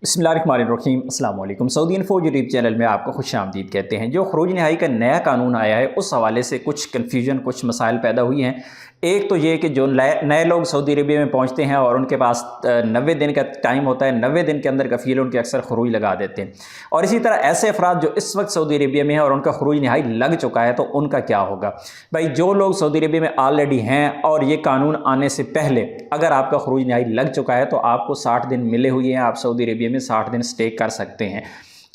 बिस्मिल्लाहिर्रहमानिर्रहीम अस्सलाम वालेकुम। सऊदी इन्फो यूट्यूब चैनल में आपको खुशामदीद कहते हैं। जो खरूज नहाई का नया कानून आया है उस हवाले से कुछ कन्फ्यूजन, कुछ मसाइल पैदा हुई हैं। एक तो ये कि जो नए लोग सऊदी अरबिया में पहुंचते हैं और उनके पास 90 दिन का टाइम होता है, 90 दिन के अंदर कफ़ील उनके अक्सर खरूज लगा देते हैं। और इसी तरह ऐसे अफराद जो इस वक्त सऊदी अरबिया में हैं और उनका खरूज नहाई लग चुका है, तो उनका क्या होगा। भाई, जो लोग सऊदी अरबिया में ऑलरेडी हैं और ये कानून आने से पहले अगर आपका खरूज नहाई लग चुका है तो आपको 60 दिन मिले हुए हैं, आप सऊदी अरबिया में 60 दिन स्टे कर सकते हैं,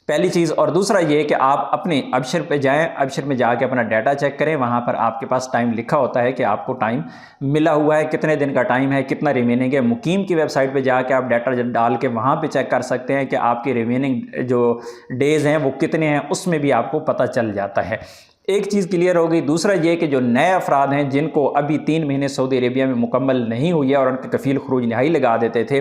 पहली चीज़। और दूसरा ये कि आप अपने अबशर पे जाएं, अबशर में जाके अपना डाटा चेक करें। वहाँ पर आपके पास टाइम लिखा होता है कि आपको टाइम मिला हुआ है, कितने दिन का टाइम है, कितना रिमेनिंग है। मुकीम की वेबसाइट पे जाके आप डाटा डाल के वहाँ पे चेक कर सकते हैं कि आपके रिमेनिंग जो डेज़ हैं वो कितने हैं, उसमें भी आपको पता चल जाता है। एक चीज़ क्लियर हो गई। दूसरा ये कि जो नए अफराद हैं जिनको अभी 3 महीने सऊदी अरेबिया में मुकम्मल नहीं हुई है और उनके कफ़ील खरूज नहाई लगा देते थे,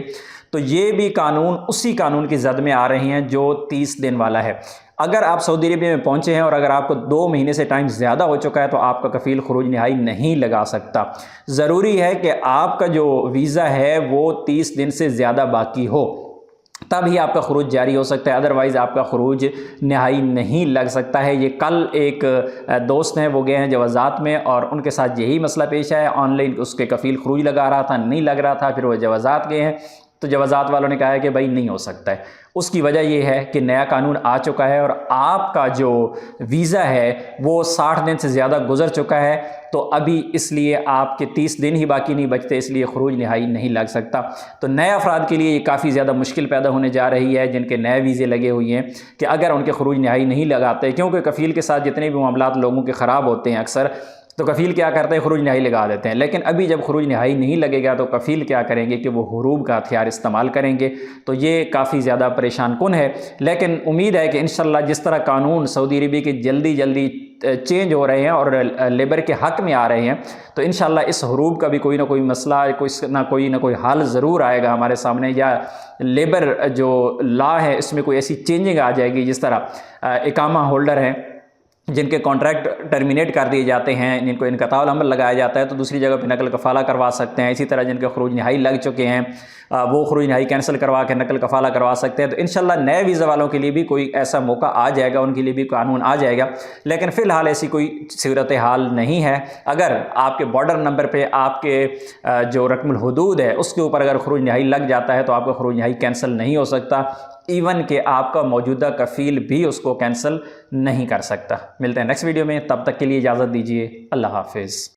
तो ये भी कानून उसी कानून की जद में आ रही हैं जो 30 दिन वाला है। अगर आप सऊदी अरेबिया में पहुंचे हैं और अगर आपको 2 महीने से टाइम ज़्यादा हो चुका है तो आपका कफ़ील खरूज नहाई नहीं लगा सकता। ज़रूरी है कि आपका जो वीज़ा है वो 30 दिन से ज़्यादा बाकी हो, तब ही आपका खरूज जारी हो सकता है, अदरवाइज़ आपका खरूज नहाई नहीं लग सकता है। ये कल एक दोस्त हैं, वो गए हैं जवाज़ात में और उनके साथ यही मसला पेश आया। ऑनलाइन उसके कफ़ील खरूज लगा रहा था, नहीं लग रहा था, फिर वो जवाज़ात गए हैं तो जवाज़ात वालों ने कहा है कि भाई नहीं हो सकता है। उसकी वजह यह है कि नया कानून आ चुका है और आपका जो वीज़ा है वो 60 दिन से ज़्यादा गुजर चुका है, तो अभी इसलिए आपके 30 दिन ही बाकी नहीं बचते, इसलिए खरूज नहाई नहीं लग सकता। तो नए अफराद के लिए ये काफ़ी ज़्यादा मुश्किल पैदा होने जा रही है, जिनके नए वीज़े लगे हुए हैं, कि अगर उनके खरूज नहाई नहीं लगाते, क्योंकि कफ़ील के साथ जितने भी मामलात लोगों के ख़राब होते हैं अक्सर, तो कफ़ील क्या करते हैं, खरूज नहाई लगा देते हैं। लेकिन अभी जब खरूज नहाई नहीं लगेगा तो कफ़ील क्या करेंगे कि वो हुरूब का हथियार इस्तेमाल करेंगे। तो ये काफ़ी ज़्यादा परेशान कुन है। लेकिन उम्मीद है कि इंशाल्लाह जिस तरह कानून सऊदी अरबिया के जल्दी जल्दी चेंज हो रहे हैं और लेबर के हक़ में आ रहे हैं, तो इंशाल्लाह इस हुरूब का भी कोई ना कोई मसला, कोई ना कोई हल ज़रूर आएगा हमारे सामने, या लेबर जो लॉ है इसमें कोई ऐसी चेंजिंग आ जाएगी। जिस तरह इकामा होल्डर हैं जिनके कॉन्ट्रैक्ट टर्मिनेट कर दिए जाते हैं, जिनको इनक़ताउल अमल लगाया जाता है, तो दूसरी जगह पर नकल कफ़ाला करवा सकते हैं। इसी तरह जिनके खरूज नहाई लग चुके हैं वो खरूज नहाई कैंसिल करवा के नकल कफ़ाला करवा सकते हैं। तो इंशाल्लाह नए वीज़ा वालों के लिए भी कोई ऐसा मौका आ जाएगा, उनके लिए भी कानून आ जाएगा। लेकिन फ़िलहाल ऐसी कोई सूरत हाल नहीं है। अगर आपके बॉर्डर नंबर पर आपके जो रकमुल हुदूद है उसके ऊपर अगर खरूज नहाई लग जाता है तो आपका खरूज नहाई कैंसिल नहीं हो सकता, इवन कि आपका मौजूदा कफ़ील भी उसको कैंसिल नहीं कर सकता। मिलते हैं नेक्स्ट वीडियो में, तब तक के लिए इजाज़त दीजिए। अल्लाह हाफिज़।